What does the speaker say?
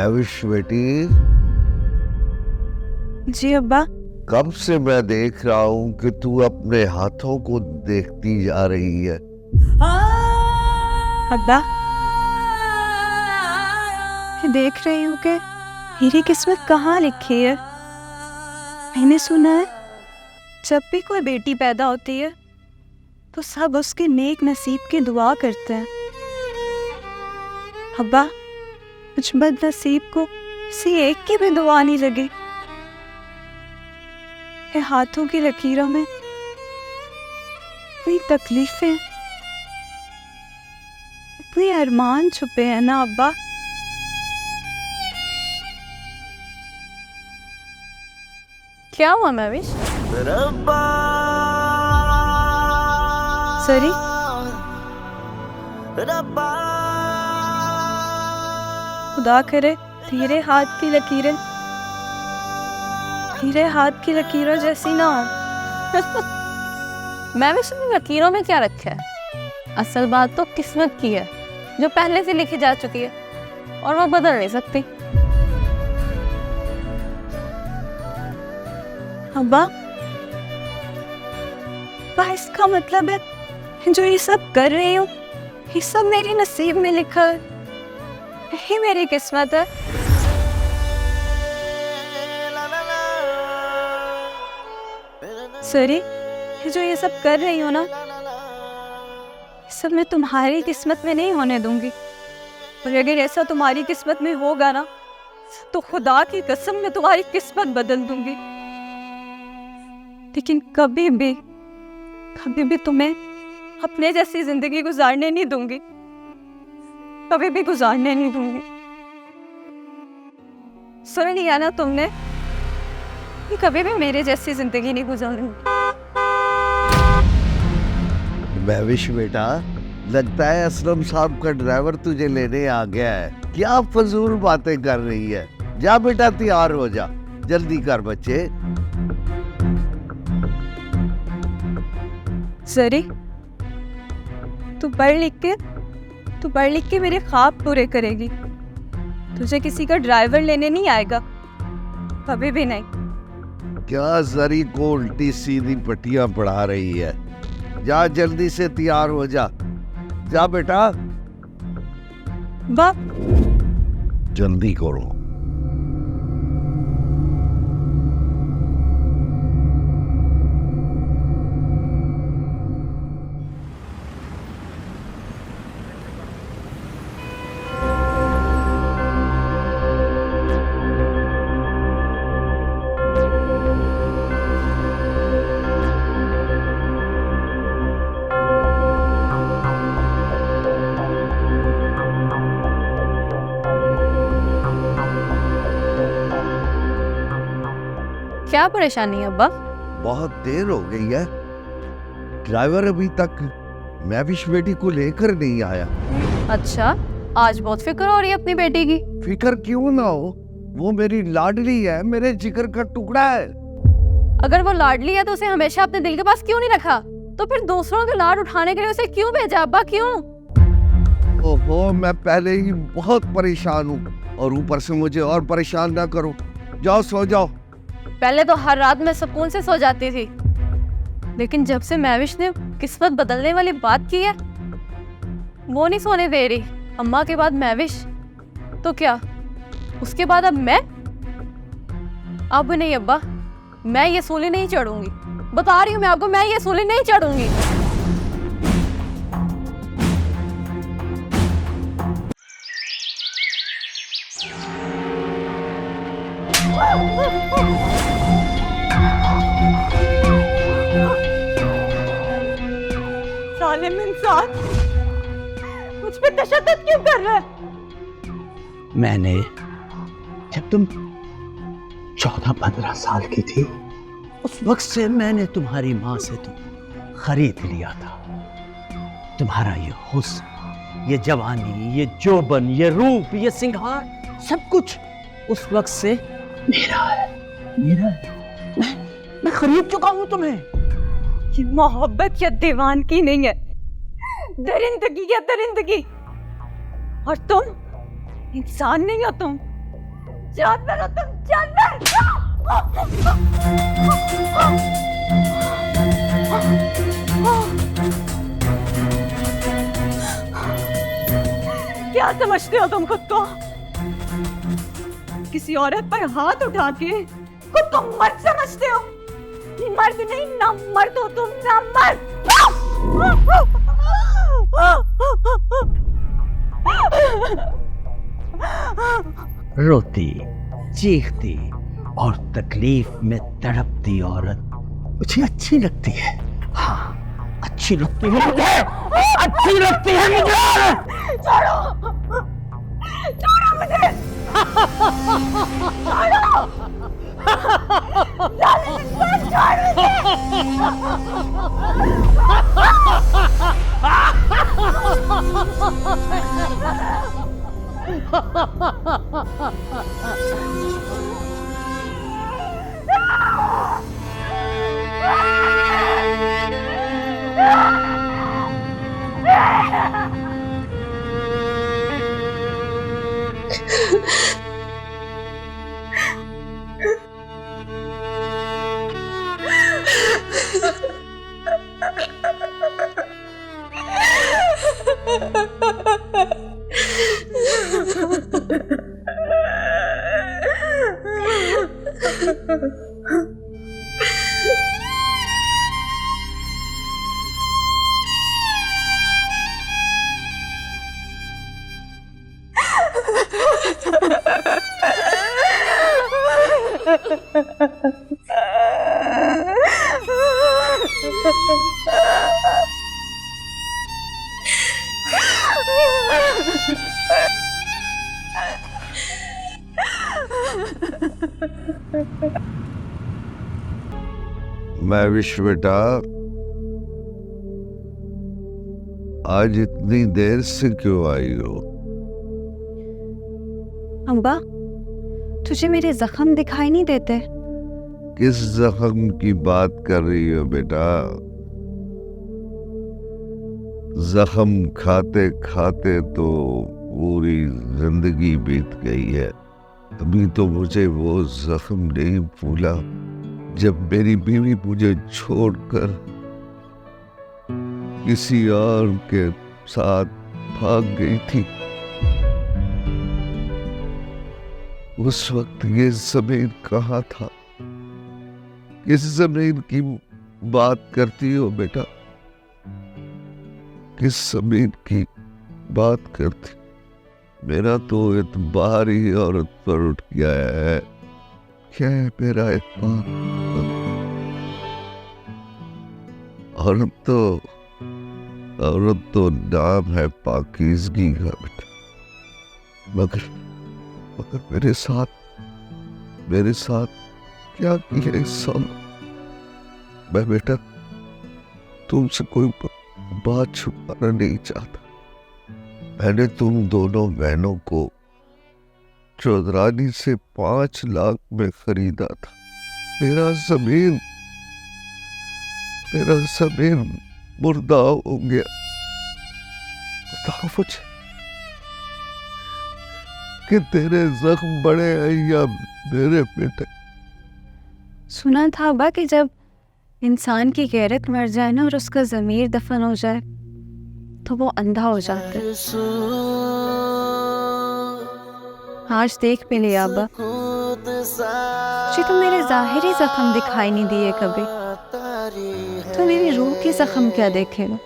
महविश बेटी, जी अब्बा। कब से मैं देख रहा हूँ कि तू अपने हाथों को देखती जा रही है। अब्बा, मैं देख रही हूँ कि मेरी किस्मत कहाँ लिखी है। मैंने सुना है जब भी कोई बेटी पैदा होती है तो सब उसके नेक नसीब की दुआ करते हैं। अब्बा, कुछ बदनसीब को किसी एक की भी दुआ नहीं लगी। ये हाथों की लकीरों में इतनी तकलीफें, इतने अरमान छुपे हैं ना अब्बा। क्या हुआ महविश? सरी, खुदा करे तेरे हाथ की लकीरें तेरे हाथ की लकीरों जैसी ना हो। महविश ने लकीरों में क्या रखा है? असल बात तो किस्मत की है जो पहले से लिखी जा चुकी है और वो बदल नहीं सकती। अब्बा, इसका मतलब है जो ये सब कर रही हूँ ये सब मेरी नसीब में लिखा है, यही मेरी किस्मत है। सरी, जो ये सब कर रही हो ना, ये सब मैं तुम्हारी किस्मत में नहीं होने दूंगी। और अगर ऐसा तुम्हारी किस्मत में होगा ना तो खुदा की कसम मैं तुम्हारी किस्मत बदल दूंगी। लेकिन कभी भी तुम्हें अपने जैसी जिंदगी गुजारने नहीं दूंगी, कभी भी गुजारने नहीं दूंगी। सुन लिया ना तुमने, कि कभी भी मेरे जैसी जिंदगी नहीं गुजारूंगी। महविश बेटा, लगता है असलम साहब का ड्राइवर तुझे लेने आ गया है। क्या फजूल बातें कर रही है। जा बेटा, तैयार हो जा, जल्दी कर बच्चे। सरी, तू पढ़ लिख के मेरे ख्वाब पूरे करेगी। तुझे किसी का ड्राइवर लेने नहीं आएगा, कभी भी नहीं। क्या जरी को उल्टी सीधी पट्टियां पढ़ा रही है। जा जल्दी से तैयार हो जा। जा बेटा, बाप, जल्दी करो। क्या परेशानी है अब्बा? बहुत देर हो गई है, ड्राइवर अभी तक महविश बेटी को लेकर नहीं आया। अच्छा, आज बहुत फिक्र हो रही है अपनी बेटी की। फिक्र क्यों ना हो, वो मेरी लाडली है, मेरे जिगर का टुकड़ा है। अगर वो लाडली है तो उसे हमेशा अपने दिल के पास क्यों नहीं रखा? तो फिर दूसरों के लाड उठाने के लिए उसे क्यों भेजा अब्बा, क्यों? ओहो, मैं पहले ही बहुत परेशान हूँ और ऊपर से मुझे और परेशान ना करो। जाओ सो जाओ। पहले तो हर रात में सुकून से सो जाती थी, लेकिन जब से महविश ने किस्मत बदलने वाली बात की है वो नहीं सोने दे रही। अम्मा के बाद महविश, तो क्या उसके बाद अब मैं? अब नहीं अब्बा, मैं ये सूली नहीं चढ़ूंगी। बता रही हूँ मैं आपको, मैं ये सूली नहीं चढ़ूंगी। जालिम इंसान, मुझ पे तशद्दुद क्यों कर रहा है? मैंने जब तुम 14-15 साल की थी उस वक्त से मैंने तुम्हारी माँ से तो खरीद लिया था। तुम्हारा ये हुस्न, ये जवानी, ये जोबन, ये रूप, ये सिंगार, सब कुछ उस वक्त से मेरा है, मेरा है। मैं खरीद चुका हूं तुम्हें। ये मोहब्बत या दीवानगी नहीं है, दरिंदगी या दरिंदगी। और तुम इंसान नहीं हो, तुम जानवर हो तुम, जानवर। क्या समझते हो तुम खुद को? किसी औरत पर हाथ उठा के खुद को मर्द समझते हो? मर्द नहीं, ना मर्द हो तुम, ना मर्द। रोती, चीखती और तकलीफ में तड़पती औरत मुझे अच्छी लगती है। हाँ, अच्छी लगती है मुझे, अच्छी लगती है मुझे। छोड़ो, छोड़ो मुझे, छोड़ो, महविश बेटा, आज इतनी देर से क्यों आई हो? अम्बा, तुझे मेरे जख्म दिखाई नहीं देते? किस जख्म की बात कर रही हो बेटा? जख्म खाते खाते तो पूरी जिंदगी बीत गई है। अभी तो मुझे वो जख्म नहीं भूला जब मेरी बीवी मुझे छोड़कर किसी और के साथ भाग गई थी। उस वक्त ये जमीन कहाँ था? किस जमीन की बात करती हो बेटा? किस जमीन की बात करती? मेरा तो एतबार ही औरत पर उठ गया है। क्या है मेरा एतबार? औरत तो नाम है पाकीज़गी का बेटा। मगर मेरे साथ क्या किया इस साल? मैं बेटा तुमसे कोई बात छुपाना नहीं चाहता। मैंने तुम दोनों बहनों को चौधरानी से 5 लाख में खरीदा था। मेरा जमीन मुर्दा हो गया। बताओ मुझे कि तेरे जख्म बड़े हैं या मेरे बेटे? सुना था अब्बा कि जब इंसान की गैरत मर जाए ना और उसका ज़मीर दफन हो जाए तो वो अंधा हो जाता है। आज देख भी लिया अब्बा, मुझे तो मेरे ज़ाहिरी जख्म दिखाई नहीं दिए कभी, तो मेरी रूह के जख्म क्या देखेगा?